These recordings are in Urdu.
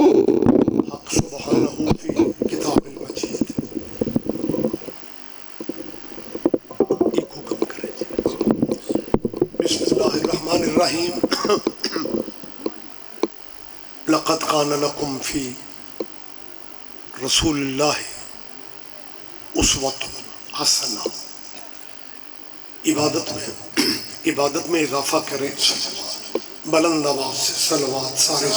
حق سبحانہ فی کتاب المجید ایک حکم کرے جی. بسم اللہ الرحمن الرحیم. لقد کان لکم فی رسول اللہ اسوۃ حسنہ. عبادت میں اضافہ کریں. بلند آواز سے صلوات سارے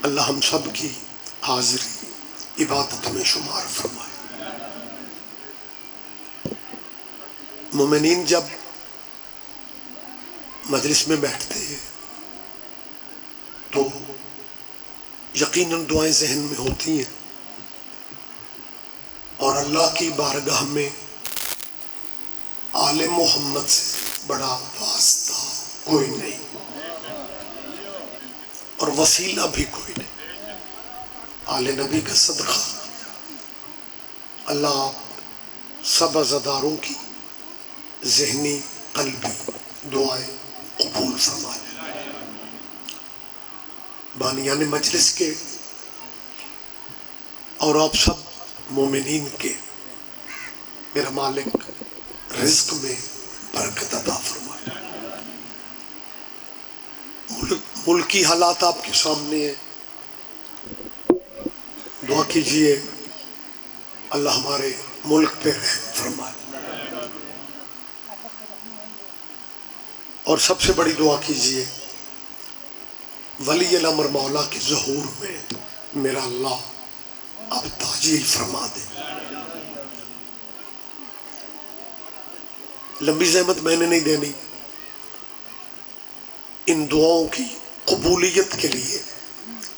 اللہ ہم سب کی حاضری عبادت میں شمار فرمائے. مومنین جب مجلس میں بیٹھتے ہیں تو یقیناً دعائیں ذہن میں ہوتی ہیں اور اللہ کی بارگاہ میں آل محمد سے بڑا واسطہ کوئی نہیں اور وسیلہ بھی کوئی نہیں. آل نبی کا صدقہ اللہ سب عزاداروں کی ذہنی قلبی دعائیں قبول فرمائے. بانیان مجلس کے اور آپ سب مومنین کے میرا مالک رزق میں برکت عطا فرمائے. ملکی حالات آپ کے سامنے ہیں. دعا کیجئے اللہ ہمارے ملک پہ رحم فرمائے اور سب سے بڑی دعا کیجئے ولی الامر مولا کے ظہور میں میرا اللہ اب تاجیل فرما دے. لمبی زحمت میں نے نہیں دینی. ان دعاؤں کی قبولیت کے لیے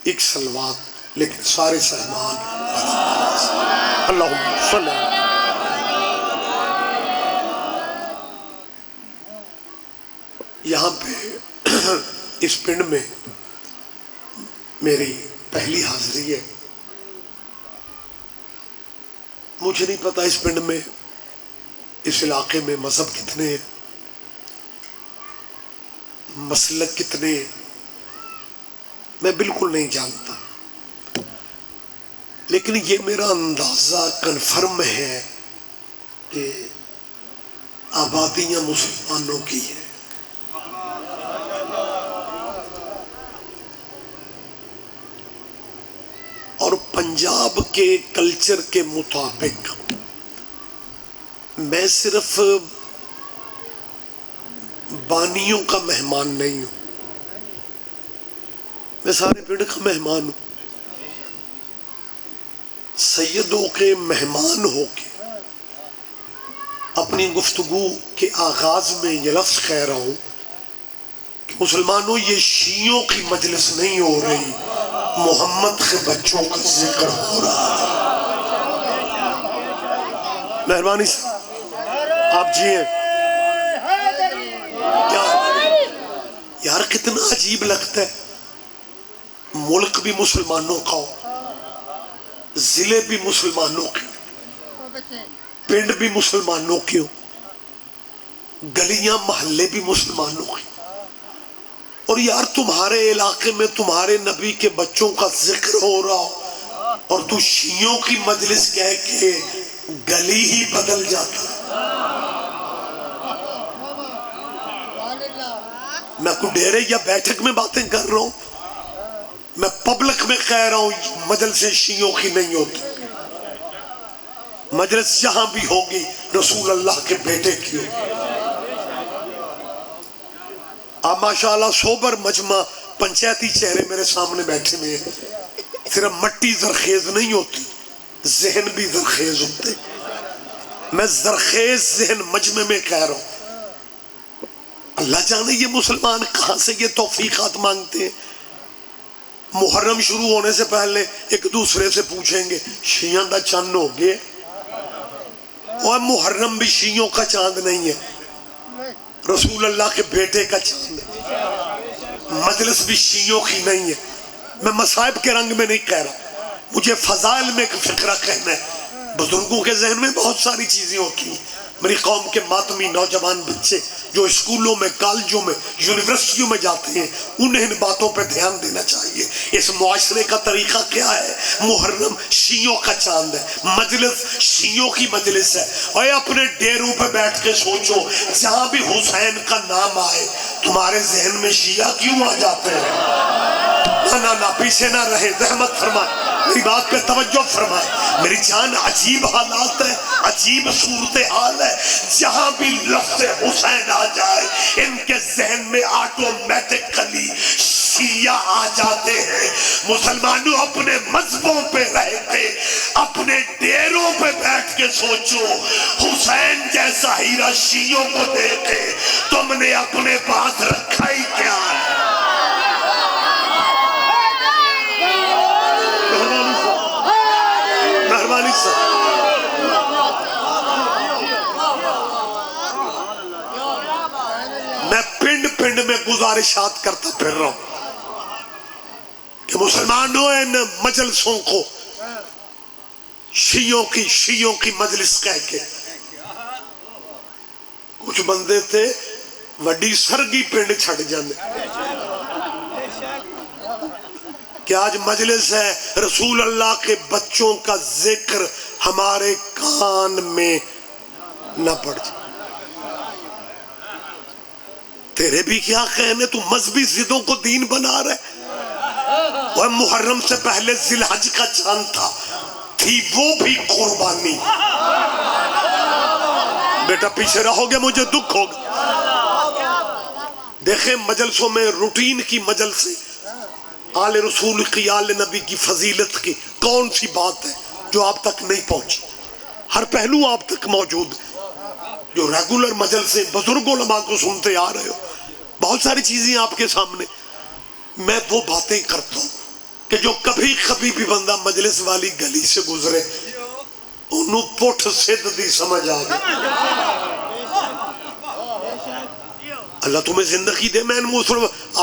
ایک صلوات لیکن سارے سہمان اللہم صلی اللہ. یہاں پہ اس پنڈ میں میری پہلی حاضری ہے. مجھے نہیں پتا اس پنڈ میں اس علاقے میں مذہب کتنے ہیں، مسلک کتنے ہیں، میں بالکل نہیں جانتا. لیکن یہ میرا اندازہ کنفرم ہے کہ آبادیاں مسلمانوں کی ہیں. اور پنجاب کے کلچر کے مطابق میں صرف بانیوں کا مہمان نہیں ہوں، میں سارے پنڈ کا مہمان ہوں. سیدوں کے مہمان ہو کے اپنی گفتگو کے آغاز میں یہ لفظ کہہ رہا ہوں کہ مسلمانوں یہ شیعوں کی مجلس نہیں ہو رہی، محمد کے بچوں کا ذکر ہو رہا ہے. مہربانی سے آپ جیئیں. یار کتنا عجیب لگتا ہے، ملک بھی مسلمانوں کا ہو، ضلع بھی مسلمانوں کے، پنڈ بھی مسلمانوں کے ہو، گلیاں محلے بھی مسلمانوں کے، اور یار تمہارے علاقے میں تمہارے نبی کے بچوں کا ذکر ہو رہا ہو اور تو شیعوں کی مجلس کہہ کے گلی ہی بدل جاتا ہے. میں کوئی ڈیرے یا بیٹھک میں باتیں کر رہا ہوں، میں پبلک میں کہہ رہا ہوں مجلس شیعوں کی نہیں ہوتی. مجلس جہاں بھی ہوگی رسول اللہ کے بیٹے کی ہوگی. آپ ماشاءاللہ سوبر مجمع پنچایتی چہرے میرے سامنے بیٹھے ہوئے ہیں. صرف مٹی زرخیز نہیں ہوتی، ذہن بھی زرخیز ہوتے. میں زرخیز ذہن مجمع میں کہہ رہا ہوں. اللہ جانے یہ مسلمان کہاں سے یہ توفیقات مانگتے ہیں. محرم شروع ہونے سے پہلے ایک دوسرے سے پوچھیں گے شیعوں دا چاند ہو گئے، اور محرم بھی شیعوں کا چاند نہیں ہے، رسول اللہ کے بیٹے کا چاند ہے. مجلس بھی شیعوں کی نہیں ہے. میں مصائب کے رنگ میں نہیں کہہ رہا، مجھے فضائل میں ایک فقرہ کہنا ہے. بزرگوں کے ذہن میں بہت ساری چیزیں ہوتی ہیں، میری قوم کے ماتمی نوجوان بچے جو اسکولوں میں، کالجوں میں، یونیورسٹیوں میں جاتے ہیں، انہیں ان باتوں پہ دھیان دینا چاہیے۔ اس معاشرے کا طریقہ کیا ہے؟ محرم شیعوں کا چاند ہے، مجلس شیعوں کی مجلس ہے۔ اور اپنے ڈیروں پہ بیٹھ کے سوچو، جہاں بھی حسین کا نام آئے تمہارے ذہن میں شیعہ کیوں آ جاتے ہیں؟ نہ پیچھے نہ رہے، رحمت فرمائے، میری بات پہ توجہ فرمائے۔ میری جان، عجیب حالات ہے، عجیب صورتحال ہے۔ جہاں بھی لفظ حسین آ جائے ان کے ذہن میں آٹومیٹکلی شیعہ آ جاتے ہیں۔ مسلمانوں، اپنے مذہبوں پہ رہ کے، اپنے ڈیروں پہ بیٹھ کے سوچو، حسین جیسا ہیرا شیعوں کو دے کے تم نے اپنے پاس رکھا ہی کیا ہے؟ مہربانی سے میں پنڈ پنڈ میں گزارشات کرتا پھر رہا ہوں کہ مسلمانوں ان مجلسوں کو شیعوں کی مجلس کہہ کے، کچھ بندے تھے وڈی سرگی پنڈ چھڑ جانے کہ آج مجلس ہے، رسول اللہ کے بچوں کا ذکر ہمارے کان میں نہ پڑ جائے۔ تیرے بھی کیا کہنے، تو مذہبی ضدوں کو دین بنا رہے۔ وہ محرم سے پہلے ذی الحج کا چاند تھا، تھی وہ بھی قربانی۔ بیٹا پیچھے رہو گے مجھے دکھ ہوگا۔ دیکھیں مجلسوں میں روٹین کی مجلسیں، آل رسول کی، آل نبی کی فضیلت کی کون سی بات ہے جو آپ تک نہیں پہنچی؟ ہر پہلو آپ تک موجود ہے۔ جو ریگولر مجلسیں بزرگ علماء کو سنتے آ رہے ہو، بہت ساری چیزیں آپ کے سامنے۔ میں وہ باتیں کرتا ہوں کہ جو کبھی کبھی بھی بندہ مجلس والی گلی سے گزرے انہوں پٹھ سدھ دی سمجھ آ گئی۔ اللہ تمہیں زندگی دے۔ میں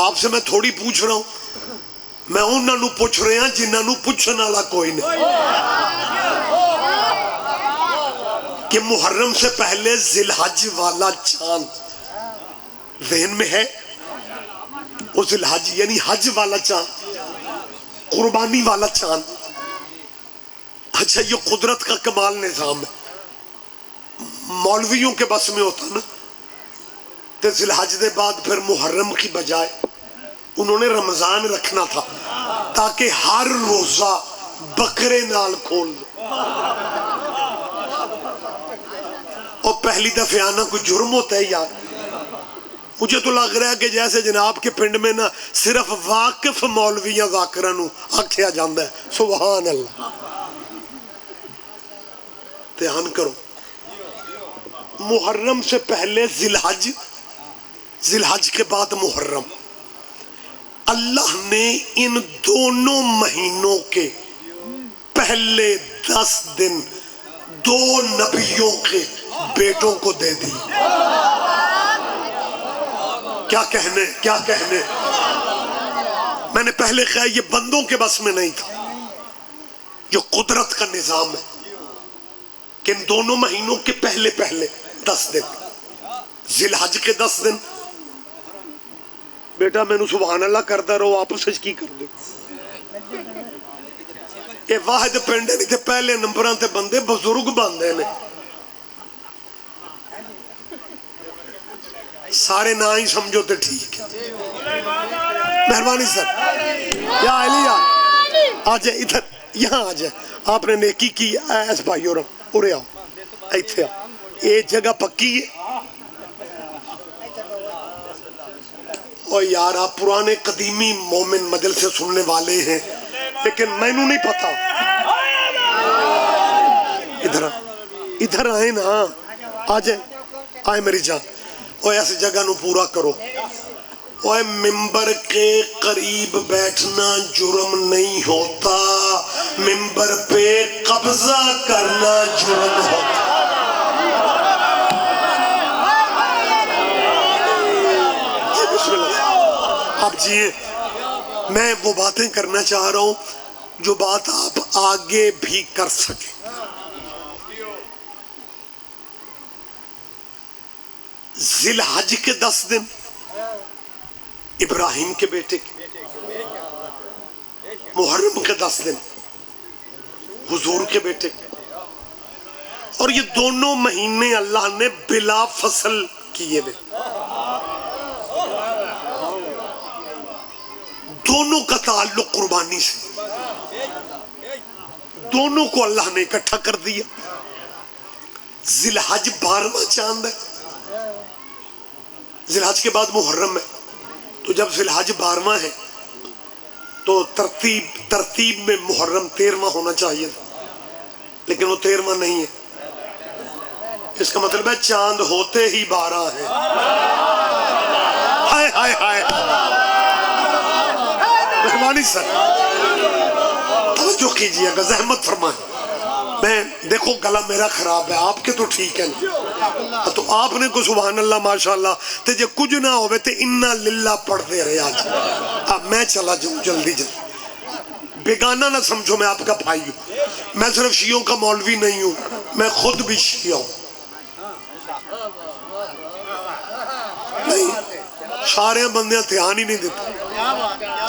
آپ سے میں تھوڑی پوچھ رہا ہوں، میں انہوں پوچھ رہے ہیں جنہوں پوچھنے والا کوئی نہیں، کہ محرم سے پہلے ذی الحج والا چاند ذہن میں ہے؟ وہ ذی الحج یعنی حج والا چاند، قربانی والا چاند۔ اچھا، یہ قدرت کا کمال نظام ہے، مولویوں کے بس میں ہوتا نا، تو ذی الحج دے بعد پھر محرم کی بجائے انہوں نے رمضان رکھنا تھا تاکہ ہر روزہ بکرے نال کھول دو۔ اور پہلی دفعہ آنا کوئی جرم ہوتا ہے یار؟ مجھے تو لگ رہا ہے کہ جیسے جناب کے پنڈ میں نا صرف واقف مولویاں ذاکرانوں آکھیا جاندہ ہے۔ سبحان اللہ۔ دھیان کرو، محرم سے پہلے ذی الحج، ذی الحج کے بعد محرم۔ اللہ نے ان دونوں مہینوں کے پہلے 10 دن 2 نبیوں کے بیٹوں کو دے دی۔ کیا کہنے، میں نے پہلے کہا یہ بندوں کے بس میں نہیں تھا، جو قدرت کا نظام ہے کہ ان دونوں مہینوں کے پہلے 10 دن، ذی الحج کے 10 دن۔ بیٹا میں نے سبحان اللہ کرتا رہو، آپ سچ کی کر دو۔ یہ واحد پنڈے نہیں تھے، پہلے نمبران تے بندے بزرگ باندھے نے، سارے نہ ہی سمجھو تے ٹھیک ہے۔ مہربانی سر، یا علی آجے ادھر، یہاں آجے، آپ نے نیکی کی ایس بھائی اور اڑے آؤ، ایتھے آؤ، یہ جگہ پکی ہے۔ اور یار آپ پرانے قدیمی مومن مجلسے سننے والے ہیں، لیکن میں نوں نہیں پتا۔ ادھر آئے نا، آئے میری جان۔ اور ایسی جگہ نو پورا کرو۔ اور ممبر کے قریب بیٹھنا جرم نہیں ہوتا، ممبر پہ قبضہ کرنا جرم ہوتا۔ اب جی میں وہ باتیں کرنا چاہ رہا ہوں جو بات آپ آگے بھی کر سکیں۔ ذی الحج کے 10 دن ابراہیم کے بیٹے کے، محرم کے 10 دن حضور کے بیٹے کے، اور یہ دونوں مہینے اللہ نے بلا فصل کیے ہوئے، دونوں کا تعلق قربانی سے، دونوں کو اللہ نے اکٹھا کر دیا۔ ذی الحج 12واں چاند ہے، ذی الحج کے بعد محرم ہے، تو جب ذی الحج 12واں ہے تو ترتیب میں محرم 13واں ہونا چاہیے تھا، لیکن وہ 13واں نہیں ہے۔ اس کا مطلب ہے چاند ہوتے ہی 12 ہے۔ ہائے ہائے ہائے، مہربانی سر توجہ کیجئے گا، زحمت فرمائیں۔ میں دیکھو گلا میرا خراب ہے، آپ کے تو ٹھیک ہے نا، تو آپ نے کو سبحان اللہ ماشاءاللہ تے جے کچھ نہ ہوئے تے انا للہ پڑھ دے رہے آج۔ اب میں چلا جاؤں جلدی جلدی، بیگانہ نہ سمجھو میں آپ کا بھائی ہوں، میں صرف شیعوں کا مولوی نہیں ہوں، میں خود بھی شیعہ ہوں۔ نہیں سارے بندیاں دھیان ہی نہیں دیتے۔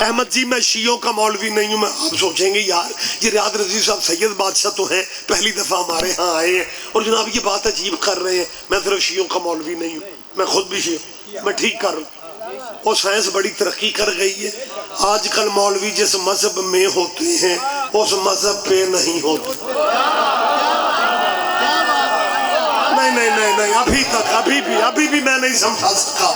احمد جی میں شیعوں کا مولوی نہیں ہوں، میں آپ سوچیں گے یار یہ ریاض رضوی صاحب سید بادشاہ تو ہیں، پہلی دفعہ ہمارے ہاں آئے ہیں اور جناب یہ بات عجیب کر رہے ہیں۔ میں صرف شیعوں کا مولوی نہیں ہوں، میں خود بھی شیعہ، میں ٹھیک کر رہا ہوں۔ اور سائنس بڑی ترقی کر گئی ہے، آج کل مولوی جس مذہب میں ہوتے ہیں اس مذہب پہ نہیں ہوتے۔ نہیں ابھی بھی میں نہیں سمجھا سکا۔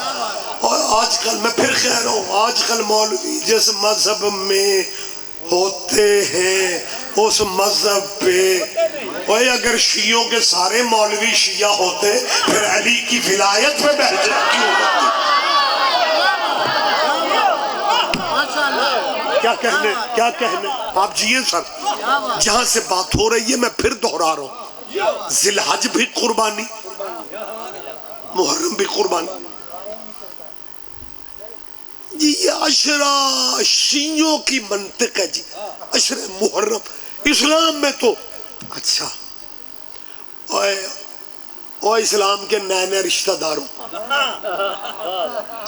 اور آج کل میں پھر کہہ رہا ہوں، آج کل مولوی جس مذہب میں ہوتے ہیں اس مذہب پہ، اور اگر شیعوں کے سارے مولوی شیعہ ہوتے پھر علی کی ولایت میں بہتر کیوں ہوتی؟ کیا کہنے آپ جیئے سر، جہاں سے بات ہو رہی ہے میں پھر دہرا رہا ہوں، ذی الحج بھی قربانی، محرم بھی قربانی۔ جی یہ عشرہ شیعوں کی منطق ہے جی، عشرہ محرم اسلام میں تو اچھا، اور اسلام کے نئے نئے رشتہ داروں،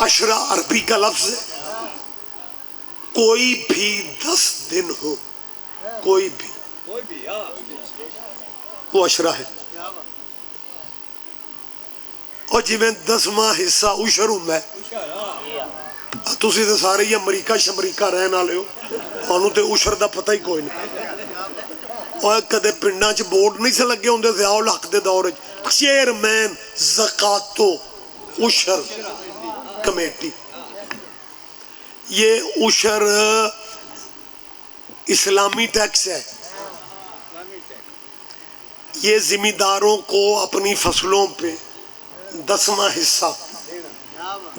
عشرہ عربی کا لفظ ہے، کوئی بھی 10 دن ہو، کوئی بھی وہ عشرہ ہے۔ اور جی میں 10واں حصہ عشر میں تسی تے سارے ہی امریکہ شمریکہ رہن والے ہو، انہوں تے عشر دا پتہ ہی کوئی نہیں۔ اور کدے پنڈاں چ بورڈ نہیں سے لگے ہوندے ضیاء الحق دے دور وچ چیئرمین زکوٰۃ و عشر کمیٹی، یہ عشر اسلامی ٹیکس ہے، یہ زمینداروں کو اپنی فصلوں پہ 10واں حصہ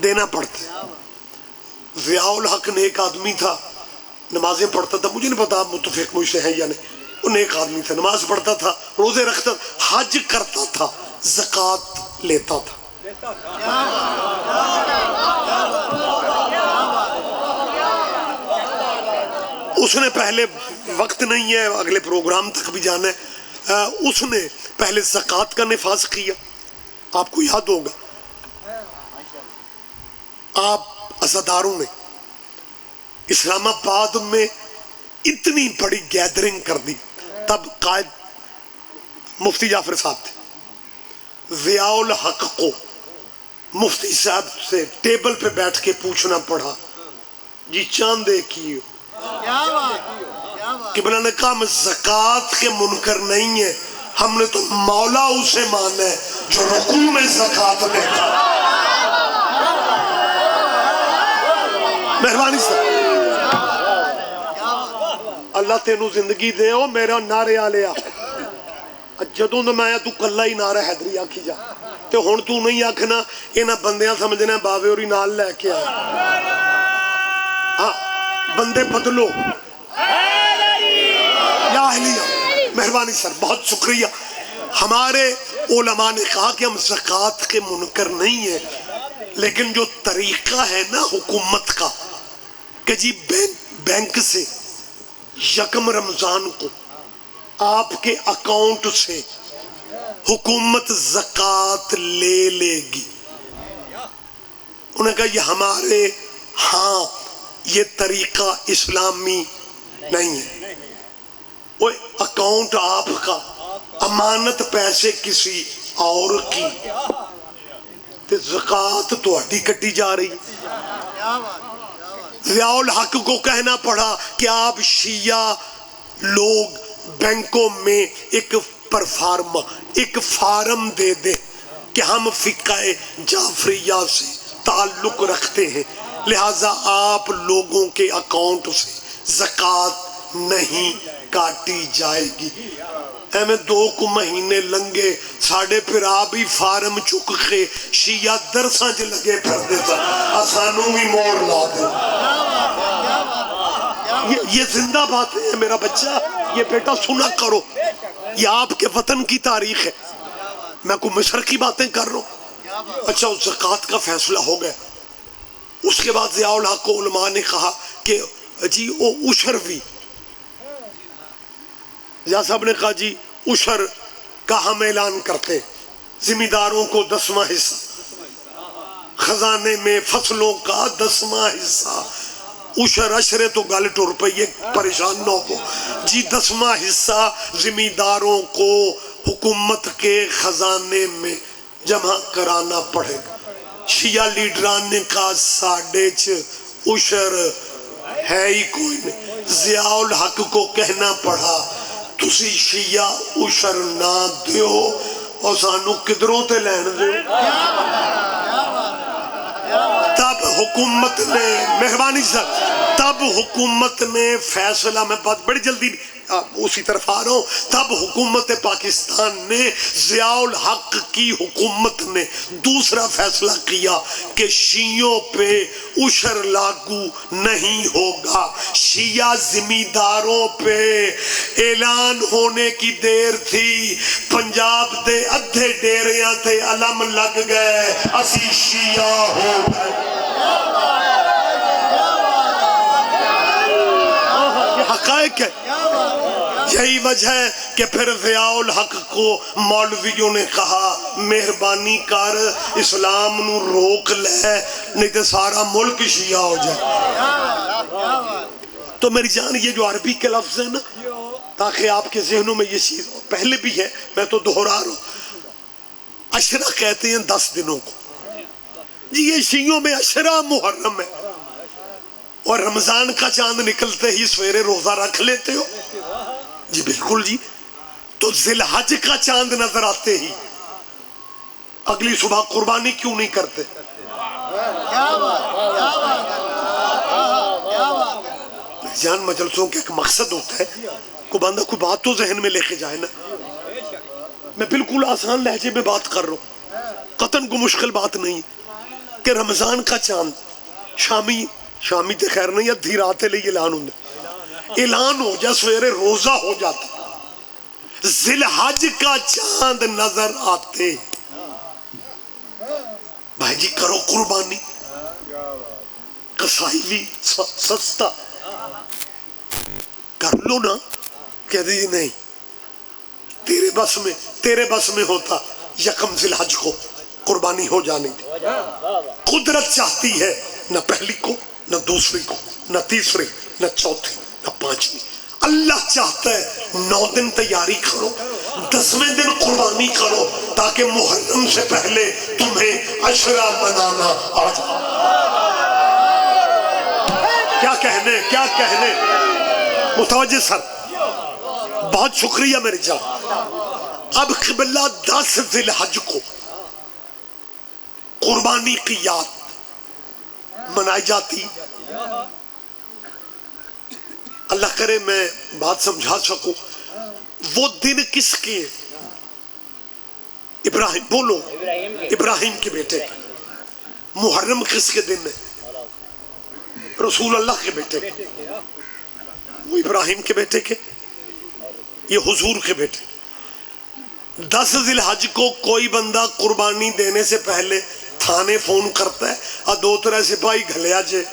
دینا پڑتا ہے۔ ضیاء الحق نیک آدمی تھا، نمازیں پڑھتا تھا، مجھے نہیں پتا آپ متفق مجھ سے ہیں یا نہیں، وہ نیک آدمی تھا، نماز پڑھتا تھا، روزے رکھتا تھا، حج کرتا تھا، زکوٰۃ لیتا تھا۔ اس نے پہلے وقت نہیں ہے اگلے پروگرام تک بھی جانا ہے، اس نے پہلے زکوٰۃ کا نفاذ کیا، آپ کو یاد ہوگا آپ عزاداروں نے اسلام آباد میں اتنی بڑی گیدرنگ کر دی، تب قائد مفتی جعفر صاحب تھے، ضیاء الحق کو مفتی صاحب سے ٹیبل پہ بیٹھ کے پوچھنا پڑا جی چاندے کی قبلہ نے کہا ہم زکوٰۃ کے منکر نہیں ہیں، ہم نے تو مولا اسے مانا ہے جو رکوع میں زکوٰۃ لیتا۔ مہربانی سے اللہ تینوں زندگی دے او میرا نعرے آلیا، جدوں تو میں تو کلا ہی نعرہ حیدری آکھی جا، تے ہن تو نہیں آکھنا انہاں بندیاں سمجھنا باوے اور نال لے کے آئے، ہاں بندے بدلو یا اہلیہ۔ مہربانی سر بہت شکریہ۔ ہمارے علماء نے کہا کہ ہم زکوٰۃ کے منکر نہیں ہیں، لیکن جو طریقہ ہے نا حکومت کا کہ جی بینک سے یکم رمضان کو آپ کے اکاؤنٹ سے حکومت زکوٰۃ لے لے گی، انہوں نے کہا یہ ہمارے ہاں یہ طریقہ اسلامی نہیں ہے. وہ اکاؤنٹ آپ کا، امانت پیسے کسی اور کی، تے زکوٰۃ تہاڈی کٹی جا رہی. ضیاء الحق کو کہنا پڑا کہ آپ شیعہ لوگ بینکوں میں ایک فارم دے دیں کہ ہم فقہ جعفریہ سے تعلق رکھتے ہیں، لہٰذا آپ لوگوں کے اکاؤنٹ سے زکوٰۃ نہیں کاٹی جائے گی. میں 2 مہینے لنگے ساڑھے پھر آپ ہی فارم چک کے شیعہ درساں چ لگے پھر دیتا آسانوں بھی موڑ لا دے. یہ زندہ بات ہے میرا بچہ، یہ بیٹا سنا کرو، یہ آپ کے وطن کی تاریخ ہے. میں کوئی مصر کی باتیں کر رہا ہوں. اچھا اس زکوٰۃ کا فیصلہ ہو گیا. اس کے بعد ضیاء الحق کو علماء نے کہا کہ جی وہ عشر بھی، ضیاء صاحب نے کہا جی عشر کا ہم اعلان کرتے، زمینداروں کو 10واں حصہ، خزانے میں فصلوں کا 10واں حصہ. عشرے تو گل ٹر پئی، پریشان نہ ہو جی. 10واں حصہ زمینداروں کو حکومت کے خزانے میں جمع کرانا پڑے گا. شیعہ لیڈران نے کہا ساڑھے عشر ہے ہی کوئی نہیں. ضیاء الحق کو کہنا پڑا تسی شیعہ عشر نہ دیو اور سانو کدروں تے لین دیو. تب حکومت نے، مہربانی صاحب، تب حکومت نے فیصلہ، میں بات بڑی جلدی اسی طرف آ رہا ہوں، تب حکومت پاکستان نے، ضیاء الحق کی حکومت نے دوسرا فیصلہ کیا کہ شیعوں پہ عشر لاگو نہیں ہوگا. شیعہ زمینداروں پہ اعلان ہونے کی دیر تھی، پنجاب دے ادھے ڈیریاں تے علم لگ گئے، اسی شیعہ ہو گئے. یہ حقائق ہے. یہی وجہ ہے کہ پھر ضیاء الحق کو مولویوں نے کہا مہربانی کر اسلام نو روک لے نہیں تو سارا ملک شیعہ ہو جائے. تو میری جان یہ جو عربی کے لفظ ہیں نا، تاکہ آپ کے ذہنوں میں یہ چیز پہلے بھی ہے، میں تو دہرا رہا ہوں. عشرہ کہتے ہیں 10 دنوں کو جی. یہ شیعوں میں عشرہ محرم ہے، اور رمضان کا چاند نکلتے ہی سویرے روزہ رکھ لیتے ہو جی. بالکل جی. تو ذی الحج کا چاند نظر آتے ہی اگلی صبح قربانی کیوں نہیں کرتے؟ جان مجلسوں کے ایک مقصد ہوتا ہے، کوئی بندہ کوئی بات تو ذہن میں لے کے جائے نا. میں بالکل آسان لہجے میں بات کر رہا ہوں، قطن کو مشکل بات نہیں کہ رمضان کا چاند شامی تے خیر نہیں، ادھی رات لئے اعلان ہو جا سویرے روزہ ہو جاتا. ذی الحج کا چاند نظر آتے بھائی جی کرو قربانی، کسائی بھی سستا کر لو نا. کہہ دیجیے نہیں تیرے بس میں ہوتا 1 ذی الحج کو قربانی ہو جانی تھی. قدرت چاہتی ہے نہ پہلی کو، نہ دوسری کو، نہ تیسری، نہ چوتھی، نہ پانچویں. اللہ چاہتا ہے 9 دن تیاری کرو، 10ویں دن قربانی کرو تاکہ محرم سے پہلے تمہیں عشرہ منانا آ جائے. کیا کہنے متوجہ سر، بہت شکریہ میرے جان. اب قبلہ 10 ذی الحج کو قربانی کی یاد منائی جاتی. اللہ کرے میں بات سمجھا سکوں. وہ دن کس کے؟ ابراہیم، بولو ابراہیم کے بیٹے. محرم کس کے دن ہے؟ رسول اللہ کے بیٹے. وہ ابراہیم کے بیٹے کے، یہ حضور کے بیٹے. 10 ذی الحج کو کوئی بندہ قربانی دینے سے پہلے تھانے فون کرتا ہے اور 2-3 سپاہی گھلیا جے.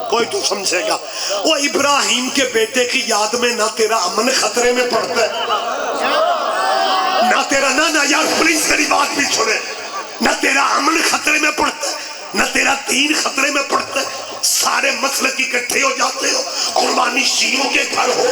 کوئی تو سمجھے گا. وہ ابراہیم کے بیٹے کی یاد میں نہ تیرا امن خطرے میں پڑتا ہے نہ یار پلیز میری بات بھی سنے. نہ تیرا امن خطرے میں پڑتا ہے نہ تیرا دین خطرے میں پڑتا ہے. سارے مسلک اکٹھے ہو جاتے ہو. قربانی شیعوں کے گھر ہو,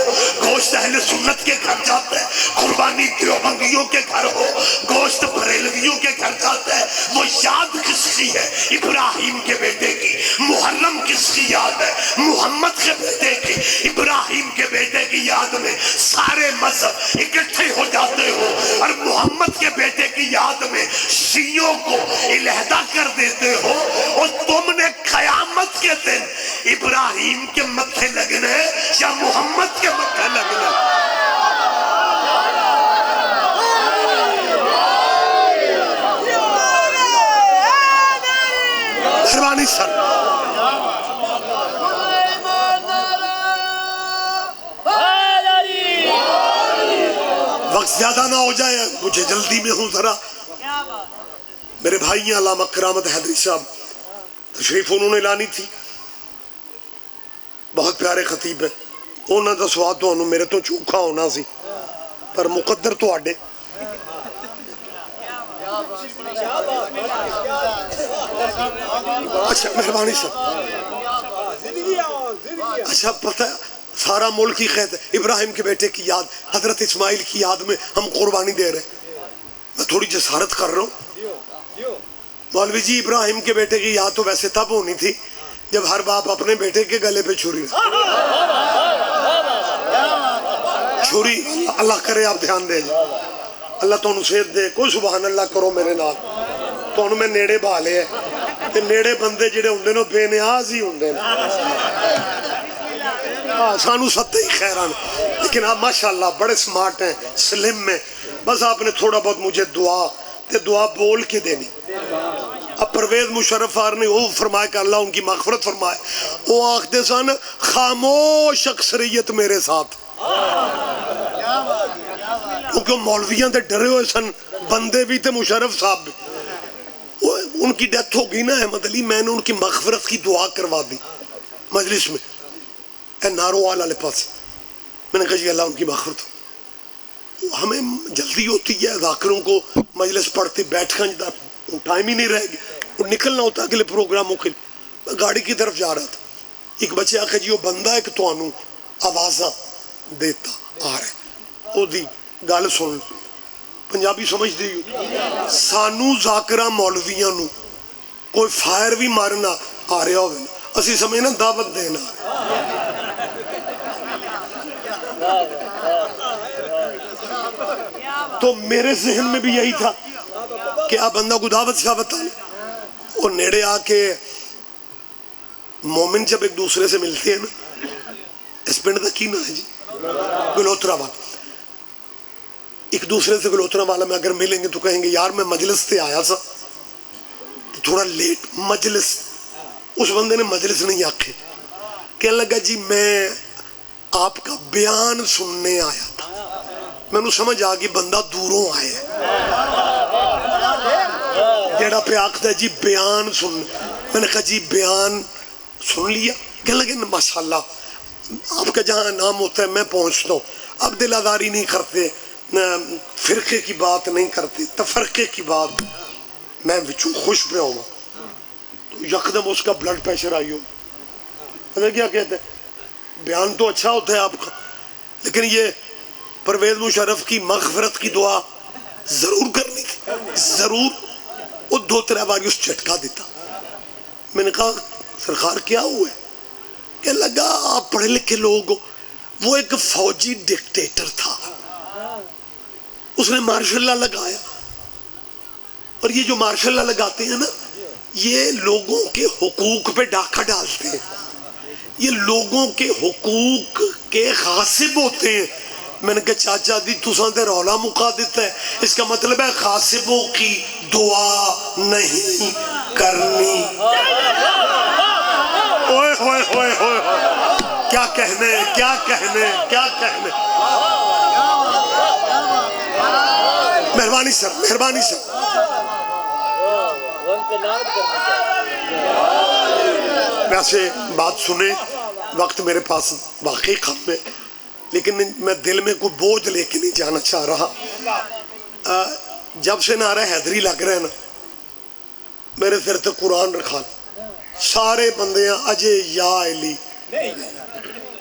گوشت اہل سنت کے گھر جاتا ہے. قربانی دیوبندیوں کے گھر ہو, گوشت بریلویوں کے گھر جاتا ہے. وہ یاد کس کی ہے؟ ابراہیم کے بیٹے کی. محرم کس کی یاد ہے؟ محمد کے بیٹے کی. ابراہیم کے بیٹے کی یاد میں سارے مذہب اکٹھے ہو جاتے ہو, اور محمد کے بیٹے کی یاد میں شیعوں کو علیحدہ کر دیتے ہو. اور تم نے قیامت کے دن ابراہیم کے متھے لگنا ہے یا محمد کے متھے لگنا ہے؟ مہربانی سر. وقت زیادہ نہ ہو جائے, مجھے جلدی میں ہوں ذرا. میرے بھائی ہیں علامہ کرامت حیدری صاحب تشریف انہوں نے لانی تھی. بہت پیارے خطیب ہے. انہوں نے سواد تو انہوں میرے تو چوکھا ہونا سی, پر مقدر تو آڈے. اچھا مہربانی صاحب. اچھا پتہ سارا ملک ہی قید ہے. ابراہیم کے بیٹے کی یاد, حضرت اسماعیل کی یاد میں ہم قربانی دے رہے ہیں. میں تھوڑی جسارت کر رہا ہوں. مولوی جی ابراہیم کے بیٹے کی یاد تو ویسے تب ہونی تھی جب ہر باپ اپنے بیٹے کے گلے پہ چھری اللہ کرے آپ دھیان دے جائے. اللہ تو انہوں صحت دے. کوئی سبحان اللہ کرو میرے نال. تو انہوں میں نیڑے بھالے ہیں تے نیڑے بندے جڑے ہوندے نو بے نیاز ہی ہوندے نا. سانو ستے ہی خیران, لیکن آپ ماشاءاللہ بڑے سمارٹ ہیں, سلم میں. بس آپ نے تھوڑا بہت مجھے دعا تے دعا بول کے دینی. اب پرویز مشرف فار نے وہ فرمائے کہ اللہ ان کی مغفرت فرمائے. وہ آخدے سن خاموش اکثریت میرے ساتھ, کیونکہ مولویاں تے ڈرے ہوئے سن, بندے بھی تے مشرف صاحب بھی. ان کی ڈیتھ ہو گئی نا احمد علی, میں نے ان کی مغفرت کی دعا کروا دی مجلس میں, اے ناروال والے پاس. میں نے کہا جی اللہ ان کی مغفرت. ہمیں جلدی ہوتی ہے ذاکروں کو مجلس پڑھتے بیٹھنا ٹائم ہی نہیں رہے گی, نکلنا ہوتا اگلے پروگراموں کے لیے. گاڑی کی طرف جا رہا تھا, ایک بچے آخر جی وہ بندہ ہے کہ تو انہوں آوازاں دیتا آ رہا ہے. وہ دی گل سن, پنجابی سمجھ دی. سانو ذاکرہ مولویاں نو کوئی فائر بھی مارنا آ رہا ہوئے نا, اسی سمجھنا دعوت دینا. تو میرے ذہن میں بھی یہی تھا کہ آپ بندہ کو دعوت شاوت آنے. اور نیڑے آ کے مومن جب ایک دوسرے سے ملتے ہیں نا, اس پنڈ دا کی نا ہے جی گلوترا والا, ایک دوسرے سے گلوترا والا میں اگر ملیں گے تو کہیں گے یار میں مجلس سے آیا سا تھوڑا لیٹ. مجلس, اس بندے نے مجلس نہیں آکھے, کہنے لگا جی میں آپ کا بیان سننے آیا تھا. میں نے سمجھ آگی بندہ دوروں آئے جیڑا پہ آکھتا ہے جی بیان سن. میں نے کہا جی بیان سن لیا. کہنے لگے ماشاءاللہ آپ کا جہاں نام ہوتا ہے میں پہنچتا ہوں. اب دل آزاری نہیں کرتے, فرقے کی بات نہیں کرتے, تفرقے کی بات. میں وچوں خوش پہ ہوں, تو یکدم اس کا بلڈ پریشر آئی ہو. پتہ کیا کہتے ہیں, بیان تو اچھا ہوتا ہے آپ کا, لیکن یہ پرویز مشرف کی مغفرت کی دعا ضرور کرنی تھی, ضرور. وہ 2-3 بار اس چٹکا دیتا. میں نے کہا سرکار کیا ہوئے؟ کہ لگا آپ پڑھے لکھے لوگ ہو. وہ ایک فوجی ڈکٹیٹر تھا, اس نے مارشل لا لگایا, اور یہ جو مارشل لا لگاتے ہیں نا یہ لوگوں کے حقوق پہ ڈاکہ ڈالتے ہیں, یہ لوگوں کے حقوق کے غاصب ہوتے ہیں. میں نے کہا چاچا دی تُساں تے رولا مکا دیتا ہے, اس کا مطلب ہے غاصبوں کی دعا نہیں کرنی. اوئے ہوئے ہوئے ہوئے, کیا کہنے کیا کہنے کیا کہنے. مہربانی سر, مہربانی سر. ویسے بات سنیں, وقت میرے پاس واقعی کم ہے, لیکن میں دل میں کوئی بوجھ لے کے نہیں جانا چاہ رہا. جب سے نعرہ حیدری لگ رہے ہیں نا میرے سر تے قرآن رکھا سارے بندے اجے یا علی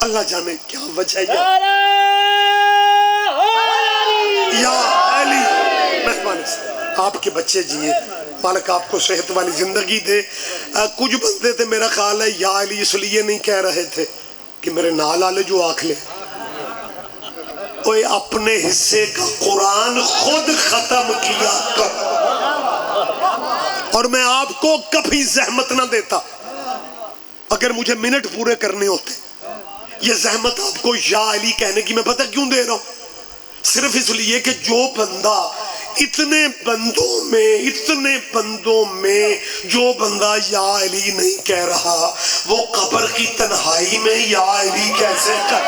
اللہ جانے کیا وجہ ہے یا علی مہربانی سے آپ کے بچے جیے مالک آپ کو صحت والی زندگی دے کچھ بندے تھے میرا خیال ہے یا علی اس لیے نہیں کہہ رہے تھے کہ میرے نال آلے جو آنکھ لے اوے اپنے حصے کا قرآن خود ختم کیا کر اور میں آپ کو کبھی زحمت نہ دیتا اگر مجھے منٹ پورے کرنے ہوتے یہ زحمت آپ کو یا علی کہنے کی میں پتہ کیوں دے رہا ہوں صرف اس لیے کہ جو بندہ اتنے بندوں میں جو بندہ یا علی نہیں کہہ رہا وہ قبر کی تنہائی میں یا علی کیسے کر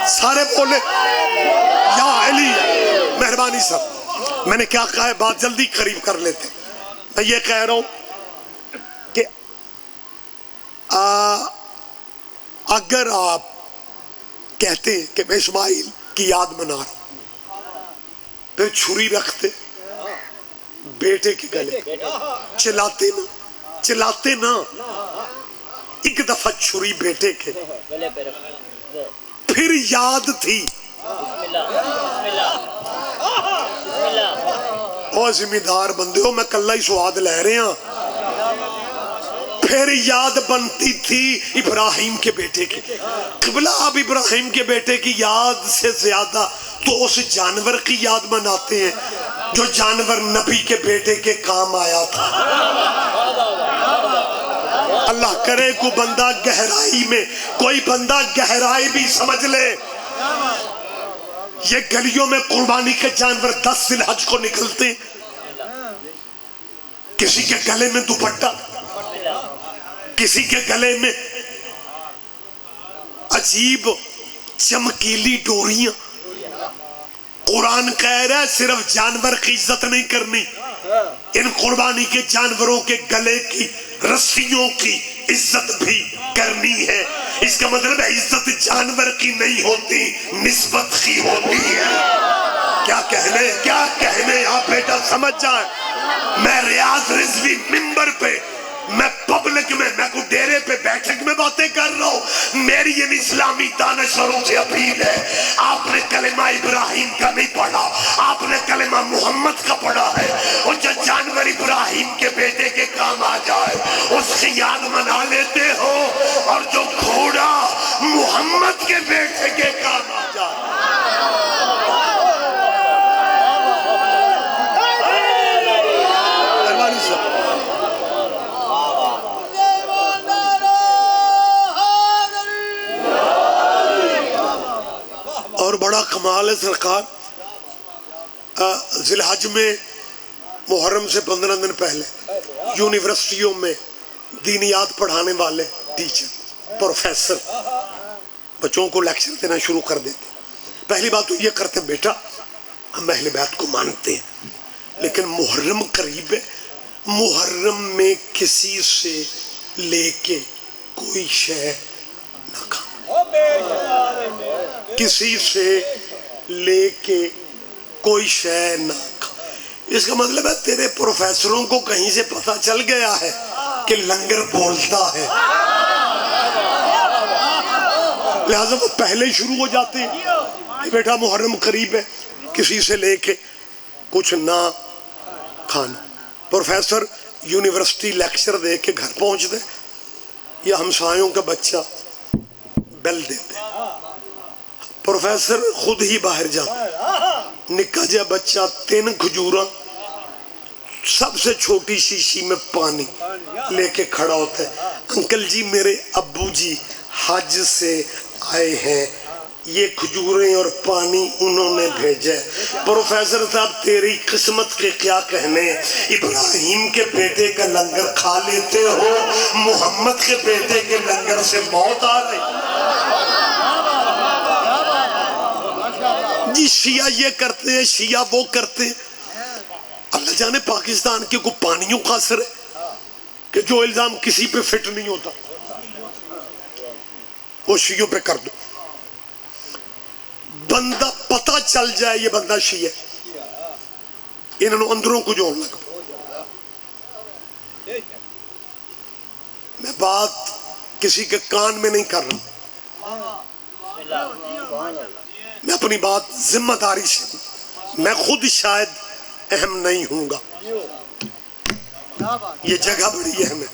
سارے بولے یا علی مہربانی صاحب میں نے کیا کہا ہے بات جلدی قریب کر لیتے میں یہ کہہ رہا ہوں کہ اگر آپ کہتے کہ میں اسماعیل کی یاد منا رہا ہوں پھر چھری رکھتے بیٹے کے گلے چلاتے نا ایک دفعہ چھری بیٹے کے پھر یاد تھی او ذمہ دار بندے ہو میں کلہ ہی سواد لے رہے ہیں پھر یاد بنتی تھی ابراہیم کے بیٹے کی قبلہ آپ ابراہیم کے بیٹے کی یاد سے زیادہ تو اس جانور کی یاد مناتے ہیں جو جانور نبی کے بیٹے کے کام آیا تھا اللہ کرے کوئی بندہ گہرائی بھی سمجھ لے یہ گلیوں میں قربانی کے جانور 10 ذی الحج کو نکلتے ہیں کسی کے گلے میں دوپٹہ کسی کے گلے میں عجیب چمکیلی ڈوریاں قرآن کہہ رہا ہے صرف جانور کی عزت نہیں کرنی ان قربانی کے جانوروں کے گلے کی رسیوں کی عزت بھی کرنی ہے اس کا مطلب ہے عزت جانور کی نہیں ہوتی نسبت کی ہوتی ہے کیا کہنے آپ بیٹا سمجھ جائیں میں ریاض رضوی منبر پہ میں پبلک میں کو ڈیرے پہ بیٹھک میں باتیں کر رہا ہوں میری ان اسلامی دانشوروں سے اپیل ہے آپ نے کلمہ ابراہیم کا نہیں پڑھا آپ نے کلمہ محمد کا پڑھا ہے اور جو جانور ابراہیم کے بیٹے کے کام آ جائے اس کی یاد منا لیتے ہو اور جو گھوڑا محمد کے بیٹے کے کام آ جائے اور بڑا کمال ہے سرکار ذی الحج میں محرم سے 15 دن پہلے یونیورسٹیوں میں دینیات پڑھانے والے ٹیچر پروفیسر بچوں کو لیکچر دینا شروع کر دیتے پہلی بات تو یہ کرتے بیٹا ہم اہل بیت کو مانتے ہیں لیکن محرم قریب ہے محرم میں کسی سے لے کے کوئی شے نہ کھانا کسی سے لے کے کوئی شے نہ کھا اس کا مطلب ہے تیرے پروفیسروں کو کہیں سے پتہ چل گیا ہے کہ لنگر بولتا ہے لہذا وہ پہلے شروع ہو جاتے ہیں کہ بیٹا محرم قریب ہے کسی سے لے کے کچھ نہ کھانا پروفیسر یونیورسٹی لیکچر دے کے گھر پہنچ دے یا ہمسایوں کا بچہ بیل دیتے پروفیسر خود ہی باہر جاتا نکا جا بچہ 3 کھجوراں سب سے چھوٹی شیشی میں پانی لے کے کھڑا ہوتا ہے انکل جی میرے ابو جی حج سے آئے ہیں یہ کھجوریں اور پانی انہوں نے بھیجا ہے پروفیسر صاحب تیری قسمت کے کیا کہنے ابراہیم کے بیٹے کا لنگر کھا لیتے ہو محمد کے بیٹے کے لنگر سے موت آ رہی جی شیعہ یہ کرتے ہیں شیعہ وہ کرتے ہیں اللہ جانے پاکستان کے کوئی پانیوں کا اثر ہے کہ جو الزام کسی پہ فٹ نہیں ہوتا وہ شیعوں پہ کر دو بندہ پتہ چل جائے یہ بندہ شیعہ، انہوں نے اندروں کو جوڑ لگ۔ میں بات کسی کے کان میں نہیں کر رہا، میں اپنی بات ذمہ داری سے، میں خود شاید اہم نہیں ہوں گا، یہ جگہ بڑی اہم ہے،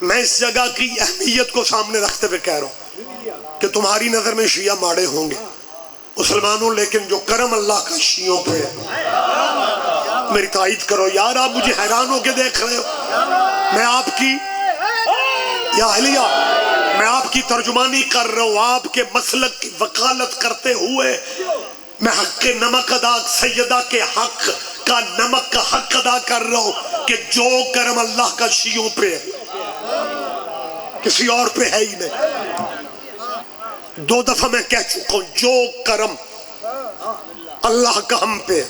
میں اس جگہ کی اہمیت کو سامنے رکھتے ہوئے کہہ رہا ہوں کہ تمہاری نظر میں شیعہ ماڑے ہوں گے مسلمانوں، لیکن جو کرم اللہ کا شیعوں پہ ہے، میری تائید کرو یار۔ آپ مجھے حیران ہو کے دیکھ رہے ہو، میں آپ کی یا اہلیہ میں آپ کی ترجمانی کر رہا ہوں، آپ کے مسلک کی وکالت کرتے ہوئے میں حق کے نمک ادا، سیدہ کے حق کا نمک کا حق ادا کر رہا ہوں کہ جو کرم اللہ کا شیعوں پہ ہے کسی اور پہ ہے ہی نہیں۔ 2 دفعہ میں کہہ چکا ہوں جو کرم اللہ کا ہم پہ ہے۔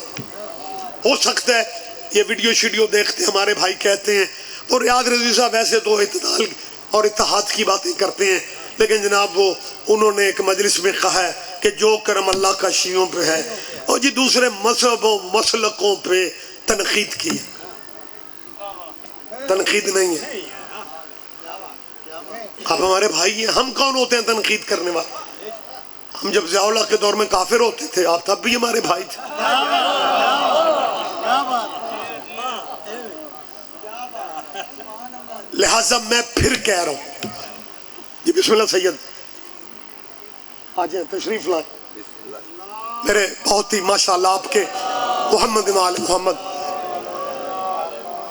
ہو سکتا ہے یہ ویڈیو شیڈیو دیکھتے ہمارے بھائی کہتے ہیں اور ریاض رضوی صاحب ایسے تو اعتدال اور اتحاد کی باتیں کرتے ہیں، لیکن جناب وہ انہوں نے ایک مجلس میں کہا ہے کہ جو کرم اللہ کا شیعوں پہ ہے، اور جی دوسرے مذہبوں مسلکوں پہ تنقید کی ہے، تنقید نہیں ہے۔ آپ ہمارے بھائی ہیں، ہم کون ہوتے ہیں تنقید کرنے والے؟ ہم جب ضیاء اللہ کے دور میں کافر ہوتے تھے، آپ تب بھی ہمارے بھائی تھے۔ لہٰذا میں پھر کہہ رہا ہوں، جی بسم اللہ سید آ جائیں، تشریف لائیں میرے بہت ہی ماشاءاللہ آپ کے محمد آل محمد،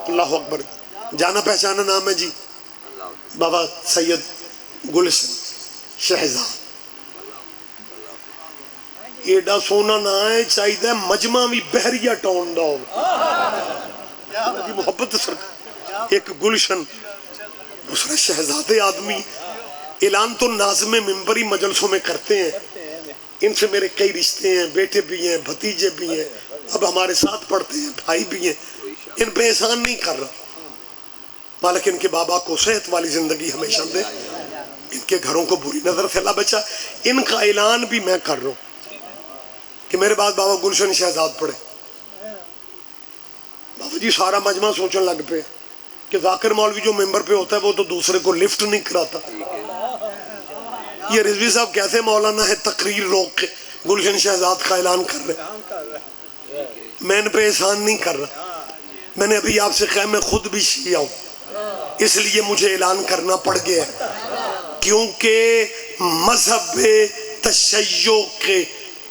اللہ اکبر، جانا پہچانا نام ہے جی بابا سید گلشن شہزاد، ایڈا سونا نہ ہے چاہیے مجمع بھی بحریہ ٹاؤن دا ہوگا، محبت سر ایک گلشن دوسرا شہزادے آدمی۔ اعلان تو ناظم منبری مجلسوں میں کرتے ہیں، ان سے میرے کئی رشتے ہیں، بیٹے بھی ہیں، بھتیجے بھی ہیں، اب ہمارے ساتھ پڑھتے ہیں، بھائی بھی ہیں، ان پہ احسان نہیں کر رہا، مالک ان کے بابا کو صحت والی زندگی ہمیشہ دے، ان کے گھروں کو بری نظر سے اللہ بچا۔ ان کا اعلان بھی میں کر رہا ہوں کہ میرے بعد بابا گلشن شہزاد پڑھے۔ بابا جی سارا مجمع سوچنے لگ پہ کہ ذاکر مولوی جو ممبر پہ ہوتا ہے وہ تو دوسرے کو لفٹ نہیں کراتا، یہ رضوی صاحب کیسے مولانا ہے تقریر روک کے گلشن شہزاد کا اعلان کر رہے؟ میں ان پہ احسان نہیں کر رہا، میں نے ابھی آپ سے کہا میں خود بھی شیعہ ہوں، اس لیے مجھے اعلان کرنا پڑ گیا ہے، کیونکہ مذہب تشیع کے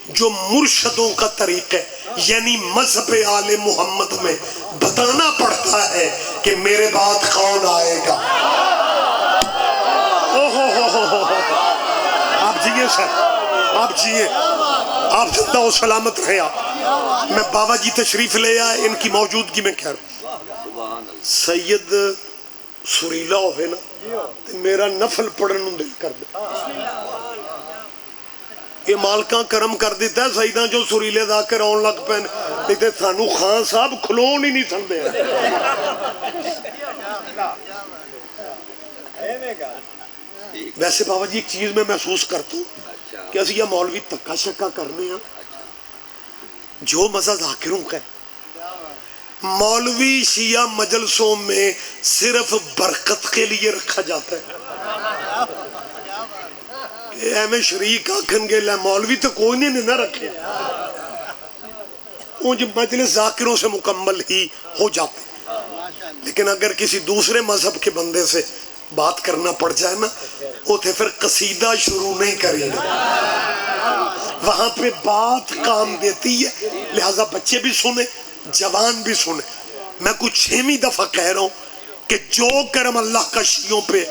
جو مرشدوں کا طریقہ ہے، یعنی مذہب آل محمد میں بتانا پڑتا ہے کہ میرے بعد کون آئے گا۔ آپ جیئے سر، آپ جیئے، آپ زندہ و سلامت رہے۔ میں بابا جی تشریف لے آئے، ان کی موجودگی میں کہہ رہا ہوں سید سریلا ہوئے نا تے میرا نفل پڑھن دل کر دے، یہ مالکاں کرم کر دیتا ہے سیداں جو سریلے ذاکر آن لگ پہنے، لیکن سانو خان صاحب کھلون ہی نہیں سکتے۔ ویسے بابا جی ایک چیز میں محسوس کرتا ہوں کہ اسی یہ مولوی تکا شکا کرنے ہیں، جو مزہ ذاکروں کا ہے، مولوی شیعہ مجلسوں میں صرف برکت کے لیے رکھا جاتا ہے کہ اے میں شریک آکھن گے لے مولوی تو کوئی نہیں نہ رکھے، وہ جو مجلس ذاکروں سے مکمل ہی ہو جاتے، لیکن اگر کسی دوسرے مذہب کے بندے سے بات کرنا پڑ جائے نا، وہ تھے پھر قصیدہ شروع نہیں کریں گے، وہاں پہ بات کام دیتی ہے، لہٰذا بچے بھی سنیں جوان بھی سنیں۔ میں کچھ 6ویں دفعہ کہہ رہا ہوں کہ جو کرم اللہ کا شیعوں پہ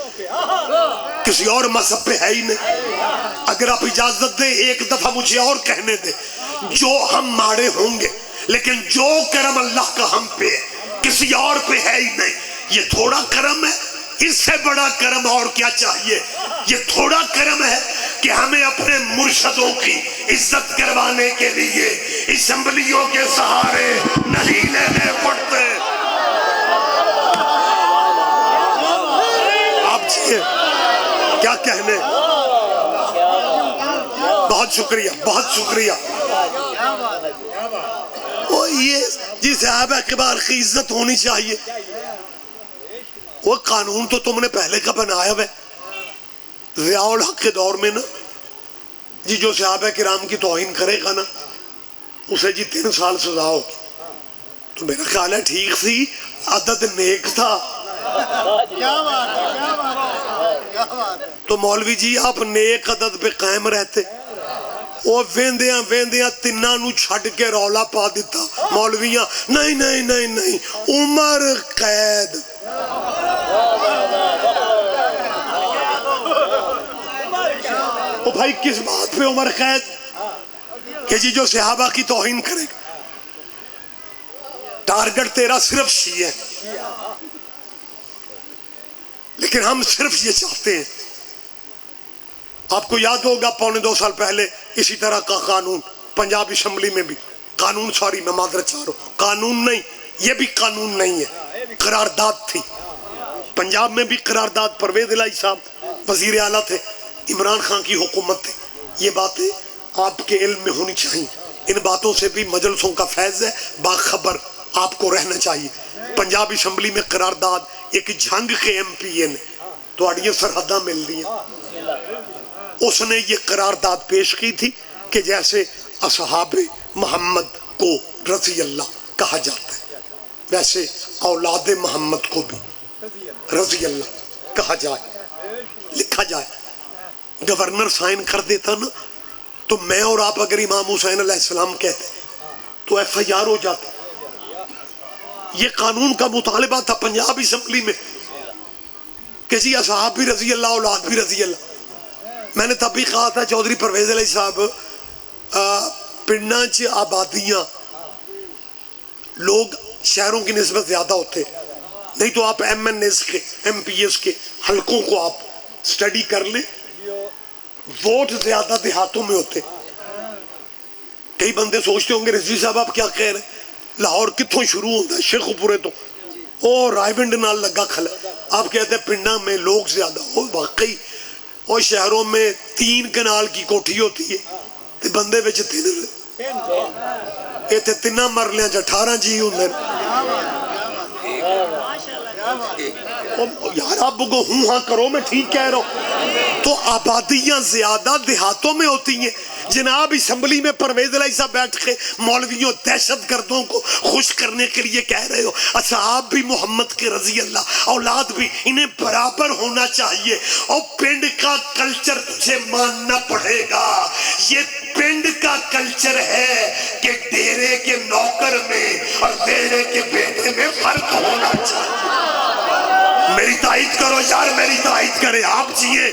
کسی اور مذہب پہ ہے ہی نہیں۔ اگر آپ اجازت دیں ایک دفعہ مجھے اور کہنے دیں، جو ہم ماڑے ہوں گے لیکن جو کرم اللہ کا ہم پہ کسی اور پہ ہے ہی نہیں، یہ تھوڑا کرم ہے؟ اس سے بڑا کرم اور کیا چاہیے؟ یہ تھوڑا کرم ہے کہ ہمیں اپنے مرشدوں کی عزت کروانے کے لیے اسمبلیوں کے سہارے نہیں لینے پڑتے۔ آپ جی کیا کہنے، بہت بہت شکریہ بہت شکریہ. وہ یہ جی صحابہ کبار کی عزت ہونی چاہیے. وہ قانون تو تم نے پہلے کا بنایا ہے ضیاء الحق کے دور میں نا جی. جو صحابہ کرام کی توہین کرے گا نا اسے جی 3 سال سزا ہو. تو میرا خیال ہے ٹھیک تھی, عدد نیک تھا. تو مولوی جی آپ نیک عدد پہ قائم رہتے. وہ ویندیاں ویندیاں تنہ نو چھڑ کے رولا پا دیتا مولویاں. نہیں نہیں نہیں نہیں, عمر قید. او بھائی کس بات پہ عمر قید کہ جی جو صحابہ کی توہین کرے. ٹارگٹ تیرا صرف شیعہ ہے, لیکن ہم صرف یہ چاہتے ہیں. آپ کو یاد ہوگا 1.25 سال پہلے اسی طرح کا قانون پنجاب اسمبلی میں بھی قانون, سوری میں معذرت چاہ رہا ہوں, قانون نہیں, یہ بھی قانون نہیں ہے, قرارداد تھی. پنجاب میں بھی قرارداد, پرویز الہی صاحب وزیر اعلیٰ تھے, عمران خان کی حکومت تھی. یہ باتیں آپ کے علم میں ہونی چاہیے. ان باتوں سے بھی مجلسوں کا فیض ہے, باخبر آپ کو رہنا چاہیے. پنجاب اسمبلی میں قرارداد ایک جھنگ کے ایم پی اے نے تو اڑیاں سرحداں مل دی ہیں, اس نے یہ قرارداد پیش کی تھی کہ جیسے اصحاب محمد کو رضی اللہ کہا جاتا ہے ویسے اولاد محمد کو بھی رضی اللہ کہا جائے, لکھا جائے. گورنر سائن کر دیتا نا تو میں اور آپ اگر امام حسین علیہ السلام کہتے تو ایف آئی آر ہو جاتا. یہ قانون کا مطالبہ تھا پنجاب اسمبلی میں کہ جی اصحاب بھی رضی اللہ, اولاد بھی رضی اللہ. میں نے تب بھی کہا تھا چودھری پرویز علیہ صاحب, پنڈاں چ آبادیاں لوگ شہروں کی نسبت زیادہ ہوتے, نہیں تو آپ ایم این ایس کے ایم پی ایس کے حلقوں کو آپ سٹڈی کر لیں, ووٹ زیادہ دیہاتوں میں ہوتے. کئی بندے سوچتے ہوں گے رضوی صاحب آپ کیا کہہ رہے ہیں, لاہور کتوں شروع ہوتا ہے, شیخو پورے تو او رائے ونڈ نال لگا کھلا. آپ کہتے ہیں پنڈاں میں لوگ زیادہ ہو, واقعی اور شہروں میں 3 کنال کی کوٹھی ہوتی ہے تے بندے بچ 3 ایتھے 3 مرلیاں 18 جی ہوندے. یار آپ کو ہوں ہاں کرو, میں ٹھیک کہہ رہا ہوں. تو آبادیاں زیادہ دیہاتوں میں ہوتی ہیں. جناب اسمبلی میں پرویز الہی صاحب بیٹھ کے مولویوں دہشت گردوں کو خوش کرنے کے لیے کہہ رہے ہو اصحاب بھی محمد کے رضی اللہ, اولاد بھی, انہیں برابر ہونا چاہیے. اور پنڈ کا کلچر تجھے ماننا پڑے گا. یہ پنڈ کا کلچر ہے کہ ڈیرے کے نوکر میں اور ڈیرے کے بیٹے میں فرق ہونا چاہیے. میری تائید کرو یار, میری تائید کرے آپ جیے.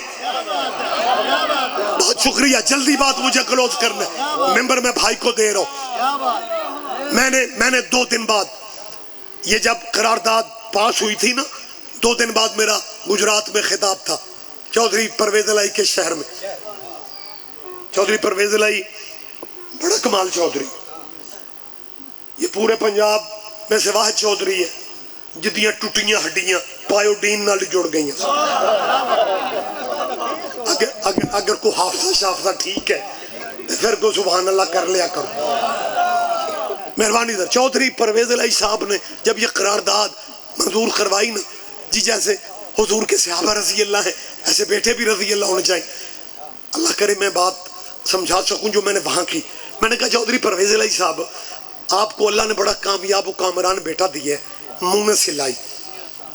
بہت شکریہ, جلدی بات مجھے کلوز کرنا ہے, ممبر میں بھائی کو دے رہا ہوں. میں نے 2 دن بعد, یہ جب قرارداد پاس ہوئی تھی نا, 2 دن بعد میرا گجرات میں خطاب تھا چودھری پرویز الہی کے شہر میں. چودھری پرویز الہی بڑا کمال چودھری, یہ پورے پنجاب میں سے واحد چودھری ہے جدیاں ٹوٹیاں ہڈیاں پائیوڈین نال جڑ گئی ہیں. اگر کوئی حافظہ شافظہ ٹھیک ہے پھر کو سبحان اللہ کر لیا کرو, مہربانی سر. چودھری پرویز الہی صاحب نے جب یہ قرارداد منظور کروائی نا, جی جیسے حضور کے صحابہ رضی اللہ ہیں ایسے بیٹے بھی رضی اللہ ہونے چاہیے. اللہ کرے میں بات سمجھا سکوں جو میں نے وہاں کی. میں نے کہا چودھری پرویز الہی صاحب آپ کو اللہ نے بڑا کامیاب و کامران بیٹا دیا ہے, مونس الہی.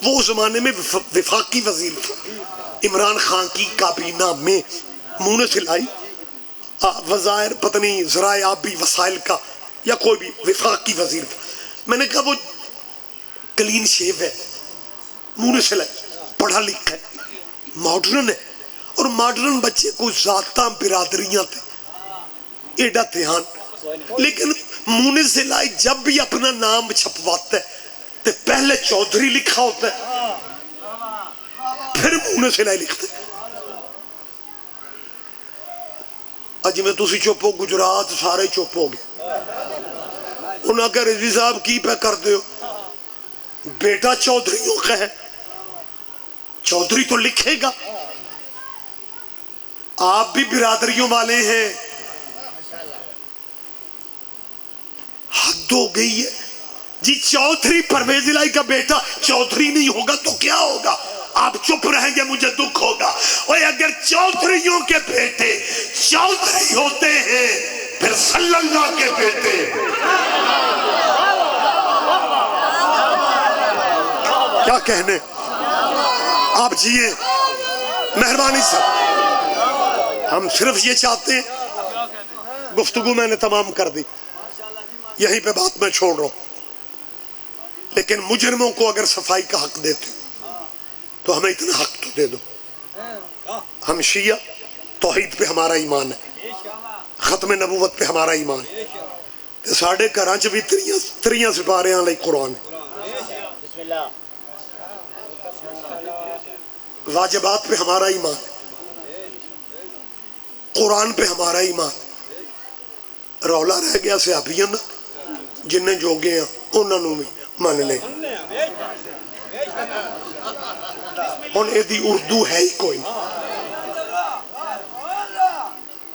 وہ اس زمانے میں وفاقی وزیر تھا عمران خان کی کابینہ میں. مونس الہی وزائر پتہ نہیں ذرائع آبی وسائل کا یا کوئی بھی وفاقی وزیر تھا. میں نے کہا وہ کلین شیو ہے مونس الہی, پڑھا لکھا ہے, ماڈرن ہے, اور ماڈرن بچے کو ذاتاں برادریاں تھے, ایڈا دھیان. لیکن مونس الہی جب بھی اپنا نام چھپواتا ہے تو پہلے چودھری لکھا ہوتا ہے پھر مونس الہی لکھتے. اج میں تسی چپ ہو, گجرات سارے چپ ہو گئے. انہاں کہ رضوی صاحب کی پہ کر دے ہو, بیٹا چودھریوں کا ہے, چودھری تو لکھے گا. آپ بھی برادریوں والے ہیں, حد ہو گئی ہے جی. چودھری پرویز الہی کا بیٹا چودھری نہیں ہوگا تو کیا ہوگا؟ آپ چپ رہیں گے مجھے دکھ ہوگا. اور اگر چودھریوں کے بیٹے چودھری ہوتے ہیں پھر صلی اللہ کے بیٹے کیا کہنے. آپ جیے مہربانی سے. ہم صرف یہ چاہتے ہیں, گفتگو میں نے تمام کر دی, یہیں پہ بات میں چھوڑ رہا ہوں, لیکن مجرموں کو اگر صفائی کا حق دیتے تو ہمیں اتنا حق تو دے دو. ہم شیعہ, توحید پہ ہمارا ایمان ہے, ختم نبوت پہ ہمارا ایمان ہے, ساڑھے کراچ بھی تریاں سپاریاں لئی قرآن ہے, واجبات پہ ہمارا ایمان ہے, قرآن پہ ہمارا ایمان. رولا رہ گیا صحابیاں دا, جنہیں جو گئے ہیں انہوں نے بھی مان لے. ان ایدی اردو ہے ہی کوئی.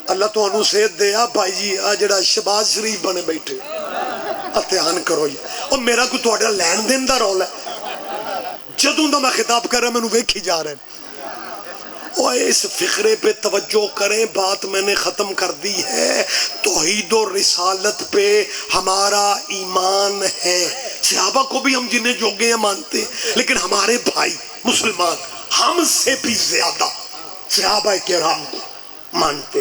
اللہ تو انہوں صحت دے. بھائی جی جڑا شہباز شریف بنے بیٹھے اتحان کرو جی. اور میرا کوئی توڑا لین دین دا رولا ہے, جدوں دا میں خطاب کر رہا میں نے ویکھی جا رہے ہیں. اور اس فقرے پہ توجہ کریں, بات میں نے ختم کر دی ہے. توحید و رسالت پہ ہمارا ایمان ہے. صحابہ کو بھی ہم جنہیں جو گئے ہیں مانتے ہیں, لیکن ہمارے بھائی مسلمان ہم سے بھی زیادہ صحابہ کرام کو مانتے.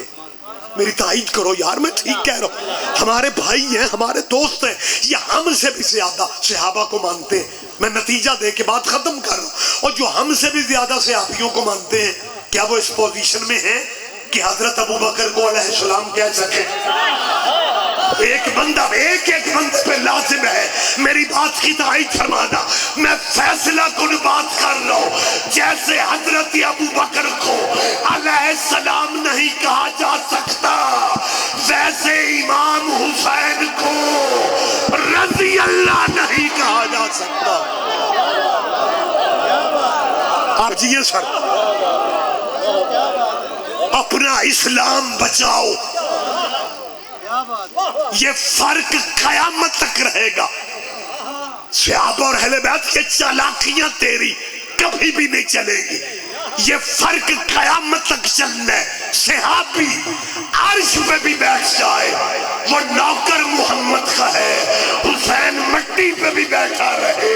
میری تائید کرو یار, میں ٹھیک کہہ رہا ہوں. ہمارے بھائی ہیں, ہمارے دوست ہیں, یہ ہم سے بھی زیادہ صحابہ کو مانتے ہیں. میں نتیجہ دے کے بات ختم کر رہا ہوں. اور جو ہم سے بھی زیادہ صحابیوں کو مانتے ہیں, کیا وہ اس پوزیشن میں ہیں کہ حضرت ابو بکر کو علیہ السلام کہہ سکے؟ ایک بندہ ایک بندے پہ لازم ہے میری بات کی تائید فرمانا. میں فیصلہ کن بات کر رہا ہوں. جیسے حضرت ابو بکر کو علیہ السلام نہیں کہا جا سکتا, ویسے امام حسین کو رضی اللہ نہیں کہا جا سکتا. آپ جیئے سر, اپنا اسلام بچاؤ. یہ فرق قیامت تک رہے گا. صحابہ اور اہل بیت یہ چالاکیاں تیری کبھی بھی نہیں چلے گی. یہ فرق قیامت تک چلنا ہے. صحابی عرش پہ بھی بیٹھ جائے وہ نوکر محمد کا ہے, حسین مٹی پہ بھی بیٹھا رہے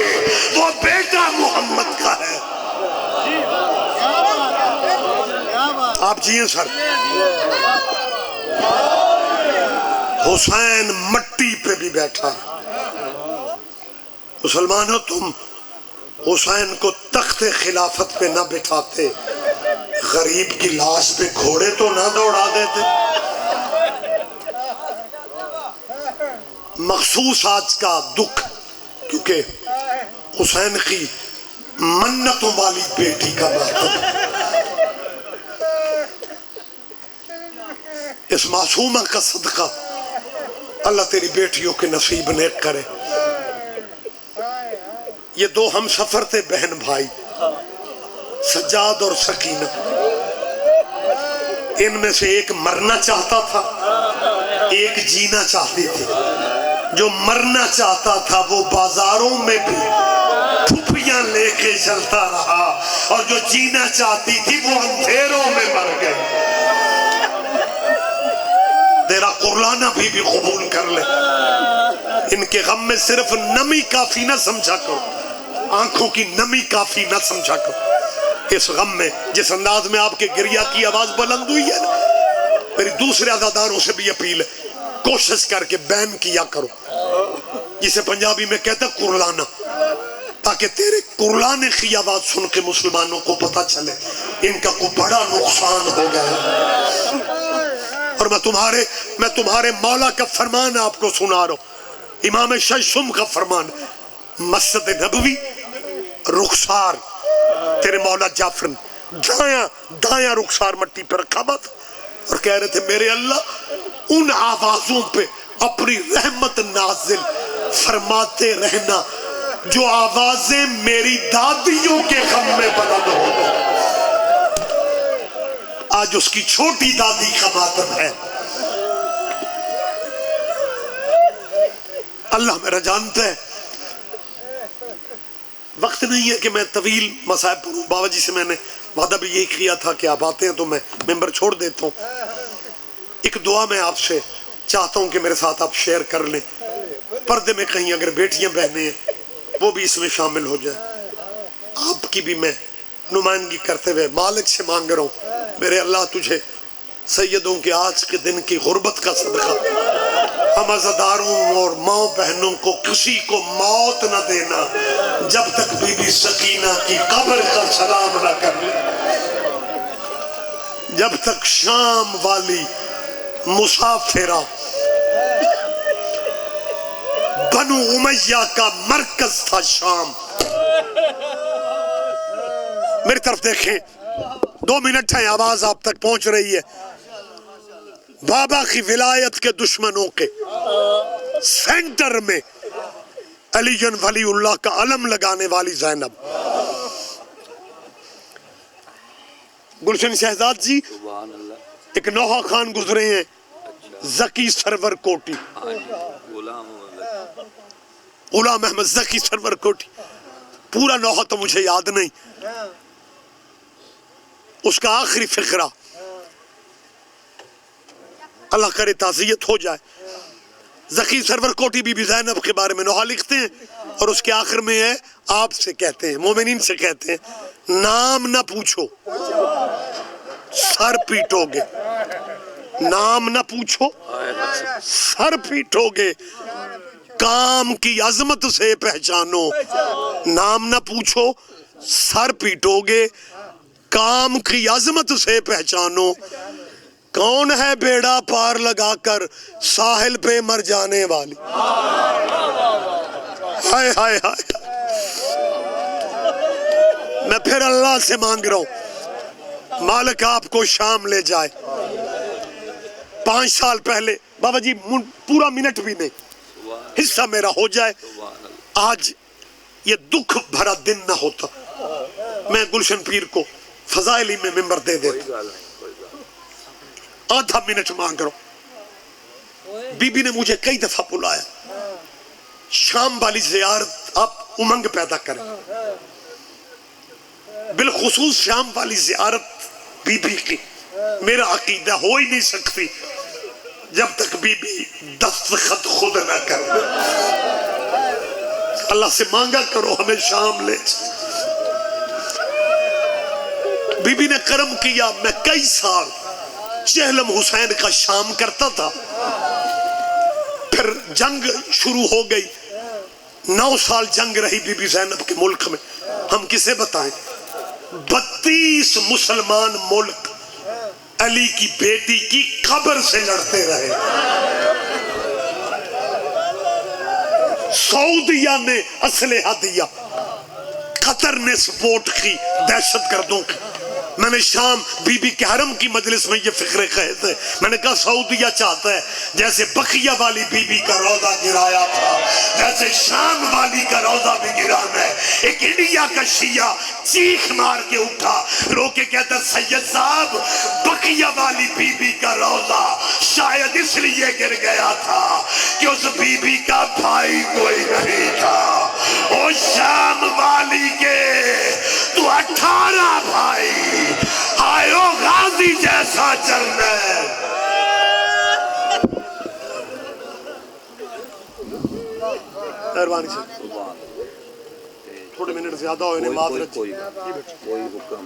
وہ بیٹا محمد کا ہے. آپ جیئے سر. حسین مٹی پہ بھی بیٹھا. مسلمانوں تم حسین کو تخت خلافت پہ نہ بٹھاتے, غریب کی لاش پہ گھوڑے تو نہ دوڑا دیتے. مخصوص آج کا دکھ, کیونکہ حسین کی منتوں والی بیٹی کا ماتم. اس معصومہ کا صدقہ اللہ تیری بیٹیوں کے نصیب نیک کرے. یہ دو ہم سفر تھے بہن بھائی, سجاد اور سکینہ. ان میں سے ایک مرنا چاہتا تھا, ایک جینا چاہتی تھی. جو مرنا چاہتا تھا وہ بازاروں میں بھی پھپیاں لے کے چلتا رہا, اور جو جینا چاہتی تھی وہ اندھیروں میں مر گئی. تیرا قرلانہ بھی قبول کر لے. ان کے غم میں صرف نمی کافی نہ سمجھا کرو, آنکھوں کی نمی کافی نہ سمجھا کرو. اس غم میں جس انداز میں آپ کے گریہ کی آواز بلند ہوئی ہے نا, میری دوسرے عزاداروں سے بھی اپیل ہے, کوشش کر کے بین کیا کرو, جسے پنجابی میں کہتے ہیں قرلانہ, تاکہ تیرے قرلانے کی آواز سن کے مسلمانوں کو پتا چلے ان کا کوئی بڑا نقصان ہو گیا. اور میں تمہارے مولا کا فرمان آپ کو سنا رہا ہوں, امام شیشم کا فرمان. مسجد نبوی رخسار تیرے مولا جعفر دایاں رخسار مٹی پہ رکھا بات, اور کہہ رہے تھے میرے اللہ ان آوازوں پہ اپنی رحمت نازل فرماتے رہنا جو آوازیں میری دادیوں کے غم میں بلند ہو. آج اس کی چھوٹی دادی کا ماتم ہے. اللہ میرا جانتا ہے وقت نہیں ہے کہ میں طویل مصائب پڑھوں. بابا جی سے میں نے وعدہ بھی یہی کیا تھا کہ آپ آتے ہیں تو میں ممبر چھوڑ دیتا ہوں. ایک دعا میں آپ سے چاہتا ہوں کہ میرے ساتھ آپ شیئر کر لیں. پردے میں کہیں اگر بیٹیاں بہنیں ہیں وہ بھی اس میں شامل ہو جائیں. آپ کی بھی میں نمائندگی کرتے ہوئے مالک سے مانگ رہا ہوں میرے اللہ تجھے سیدوں کے آج کے دن کی غربت کا صدقہ ہم عزاداروں اور ماں بہنوں کو کسی کو موت نہ دینا جب تک بی بی سکینہ کی قبر کا سلام نہ کر لے, جب تک شام والی مسافرہ بنو امیہ کا مرکز تھا شام. میری طرف دیکھیں 2 منٹ ہیں آواز آپ تک پہنچ رہی ہے. بابا کی ولایت کے دشمنوں کے سینٹر میں علی جن ولی اللہ کا علم لگانے والی زینب. گلشن شہزاد جی ایک نوحہ خان گزرے ہیں زکی سرور کوٹی, غلام احمد زکی سرور کوٹی. پورا نوحہ تو مجھے یاد نہیں, اس کا آخری فقرہ اللہ کرے تعزیت ہو جائے. زکی سرور کوٹی بی بی زینب کے بارے میں نوحہ لکھتے ہیں اور اس کے آخر میں ہے آپ سے کہتے ہیں, مومنین سے کہتے ہیں نام نہ پوچھو سر پیٹو گے. نام نہ پوچھو سر پیٹو گے, کام کی عظمت سے پہچانو. نام نہ پوچھو سر پیٹو گے, کام کی عظمت سے پہچانو. کون ہے بیڑا پار لگا کر ساحل پہ مر جانے والی. ہائے ہائے ہائے, میں پھر اللہ سے مانگ رہا ہوں مالک آپ کو شام لے جائے. 5 سال پہلے بابا جی پورا منٹ بھی نہیں حصہ میرا ہو جائے, آج یہ دکھ بھرا دن نہ ہوتا میں گلشن پیر کو فضائلی میں ممبر دے دیتا. آدھا منٹ مانگ رہا ہوں. بی بی نے مجھے کئی دفعہ بلایا شام والی زیارت آپ امنگ پیدا کریں. بالخصوص شام والی زیارت بی بی کی میرا عقیدہ ہو ہی نہیں سکتی جب تک بی بی دستخط خود نہ کر. اللہ سے مانگا کرو ہمیں شام لے. بی بی نے کرم کیا, میں کئی سال چہلم حسین کا شام کرتا تھا. پھر جنگ شروع ہو گئی, 9 سال جنگ رہی بی بی زینب کے ملک میں. ہم کسے بتائیں 32 مسلمان ملک علی کی بیٹی کی قبر سے لڑتے رہے. سعودیہ نے اسلحہ دیا, قطر نے سپورٹ کی دہشت گردوں کی. میں نے شام بی بی کے حرم کی مجلس میں یہ فکرے کہے تھے. میں نے کہا سعودیہ چاہتا ہے جیسے بقیہ والی بی بی کا روضہ گرایا تھا جیسے شام والی کا روضہ بھی گرانا ہے. ایک انڈیا کا شیعہ چیخ مار کے اٹھا رو کے کہتا سید صاحب بقیہ والی بی بی کا روضہ شاید اس لیے گر گیا تھا کہ اس بی بی کا بھائی کوئی نہیں تھا. او شام والی کے تو 18 بھائی آئے ہو غازی جیسا چلنا ہے. مہربانی سے تھوڑے منٹ زیادہ ہوئے نے معذرت. کوئی حکم